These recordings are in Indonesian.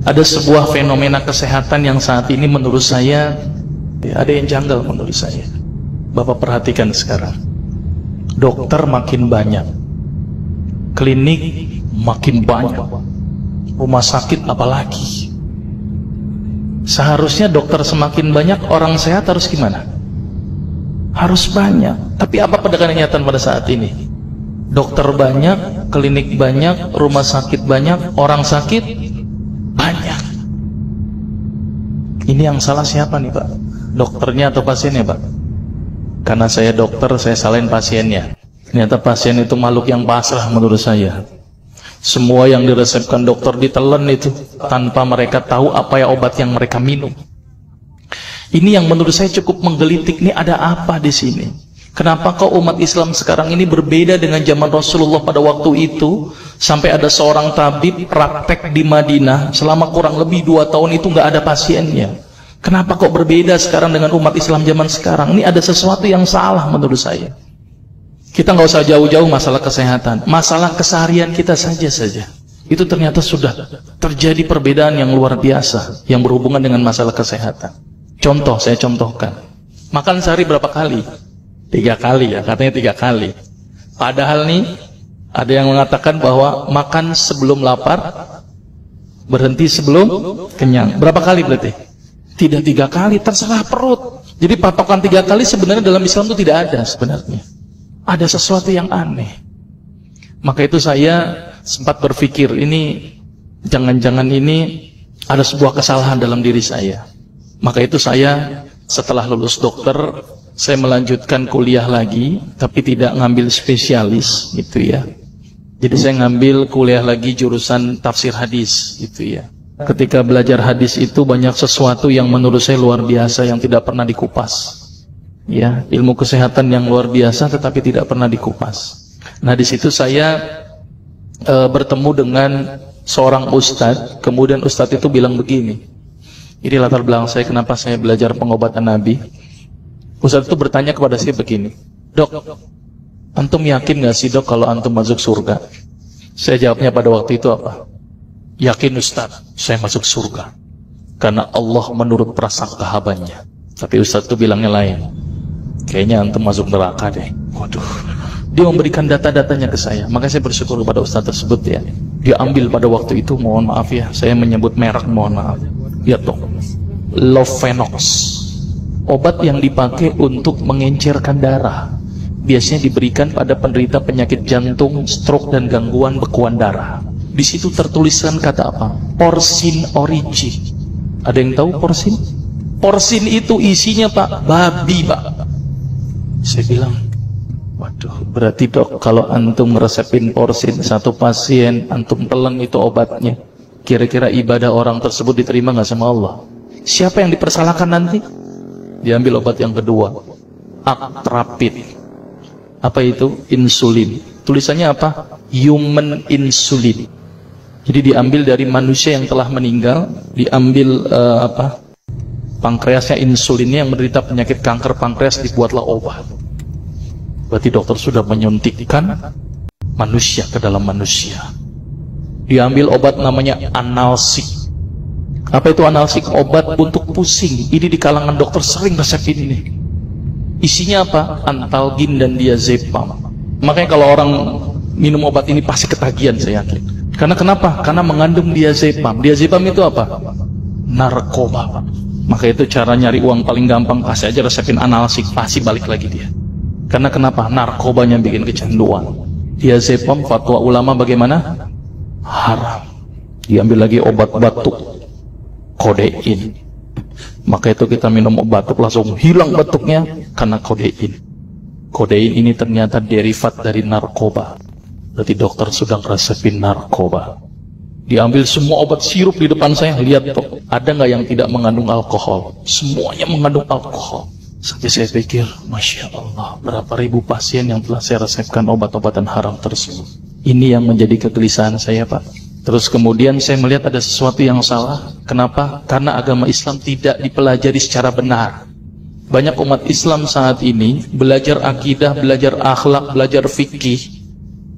Ada sebuah fenomena kesehatan yang saat ini menurut saya ada yang janggal menurut saya. Bapak perhatikan sekarang, dokter makin banyak, klinik makin banyak, rumah sakit apalagi. Seharusnya dokter semakin banyak, orang sehat harus gimana? Harus banyak. Tapi apa pada kenyataan pada saat ini? Dokter banyak, klinik banyak, rumah sakit banyak, orang sakit banyak. Ini yang salah siapa nih Pak? Dokternya atau pasiennya Pak? Karena saya dokter, saya salahin pasiennya. Ternyata pasien itu makhluk yang pasrah menurut saya. Semua yang diresepkan dokter ditelan itu tanpa mereka tahu apa ya obat yang mereka minum. Ini yang menurut saya cukup menggelitik. Ini ada apa di sini? Kenapa kok umat Islam sekarang ini berbeda dengan zaman Rasulullah pada waktu itu? Sampai ada seorang tabib praktek di Madinah selama kurang lebih 2 tahun itu nggak ada pasiennya. Kenapa kok berbeda sekarang dengan umat Islam zaman sekarang? Ini ada sesuatu yang salah menurut saya. Kita nggak usah jauh-jauh masalah kesehatan, masalah keseharian kita saja. Itu ternyata sudah terjadi perbedaan yang luar biasa yang berhubungan dengan masalah kesehatan. Contoh, saya contohkan. Makan sehari berapa kali? 3 kali ya, katanya 3 kali. Padahal nih, ada yang mengatakan bahwa makan sebelum lapar, berhenti sebelum kenyang. Berapa kali berarti? Tidak 3 kali, terserah perut. Jadi patokan 3 kali sebenarnya dalam Islam itu tidak ada sebenarnya. Ada sesuatu yang aneh. Maka itu saya sempat berpikir, ini jangan-jangan ini ada sebuah kesalahan dalam diri saya. Maka itu saya setelah lulus dokter, saya melanjutkan kuliah lagi, tapi tidak ngambil spesialis gitu ya. Jadi saya ngambil kuliah lagi jurusan tafsir hadis gitu ya. Ketika belajar hadis itu banyak sesuatu yang menurut saya luar biasa yang tidak pernah dikupas. Ya, ilmu kesehatan yang luar biasa tetapi tidak pernah dikupas. Nah, di situ saya bertemu dengan seorang ustadz. Kemudian ustadz itu bilang begini. Ini latar belakang saya kenapa saya belajar pengobatan Nabi. Ustadz itu bertanya kepada saya begini, "Dok, antum yakin gak sih dok kalau antum masuk surga?" Saya jawabnya pada waktu itu apa? "Yakin Ustadz, saya masuk surga karena Allah menurut prasangka hambanya." Tapi Ustadz itu bilangnya lain. "Kayaknya antum masuk neraka deh." Waduh. Dia memberikan data-datanya ke saya. Makanya saya bersyukur kepada Ustadz tersebut ya. Dia ambil pada waktu itu, mohon maaf ya, saya menyebut merek, mohon maaf. Lihat dong, Lovenox, obat yang dipakai untuk mengencerkan darah. Biasanya diberikan pada penderita penyakit jantung, stroke dan gangguan bekuan darah. Di situ tertuliskan kata apa? Porsin origi. Ada yang tahu porsin? Porsin itu isinya Pak, babi Pak. Saya bilang, waduh, berarti dok kalau antum resepin porsin satu pasien, antum telan itu obatnya. Kira-kira ibadah orang tersebut diterima nggak sama Allah? Siapa yang dipersalahkan nanti? Diambil obat yang kedua, Actrapid. Apa itu? Insulin. Tulisannya apa? Human insulin. Jadi diambil dari manusia yang telah meninggal, diambil pankreasnya, insulinnya, yang menderita penyakit kanker pankreas, dibuatlah obat. Berarti dokter sudah menyuntikkan manusia ke dalam manusia. Diambil obat namanya analsik. Apa itu analsik? Obat untuk pusing. Ini di kalangan dokter sering resepin ini. Isinya apa? Antalgin dan diazepam. Makanya kalau orang minum obat ini pasti ketagihan, saya yakin. Karena kenapa? Karena mengandung diazepam. Diazepam itu apa? Narkoba. Maka itu cara nyari uang paling gampang, kasih aja resepin analsik, pasti balik lagi dia. Karena kenapa? Narkobanya bikin kecanduan. Diazepam, fatwa ulama bagaimana? Haram. Diambil lagi obat batuk, kodein. Maka itu kita minum obat batuk langsung hilang batuknya karena kodein. Kodein ini ternyata derivat dari narkoba. Berarti dokter sudah resepin narkoba. Diambil semua obat sirup di depan saya, lihat tuh, ada nggak yang tidak mengandung alkohol? Semuanya mengandung alkohol. Sampai saya pikir, Masya Allah, berapa ribu pasien yang telah saya resepkan obat-obatan haram tersebut. Ini yang menjadi kegelisahan saya Pak. Terus kemudian saya melihat ada sesuatu yang salah. Kenapa? Karena agama Islam tidak dipelajari secara benar. Banyak umat Islam saat ini belajar akidah, belajar akhlak, belajar fikih.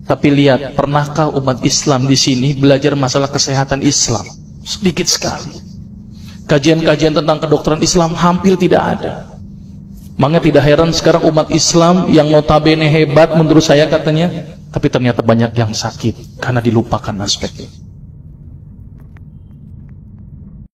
Tapi lihat, pernahkah umat Islam di sini belajar masalah kesehatan Islam? Sedikit sekali. Kajian-kajian tentang kedokteran Islam hampir tidak ada. Makanya tidak heran sekarang umat Islam yang notabene hebat menurut saya katanya, tapi ternyata banyak yang sakit karena dilupakan aspeknya.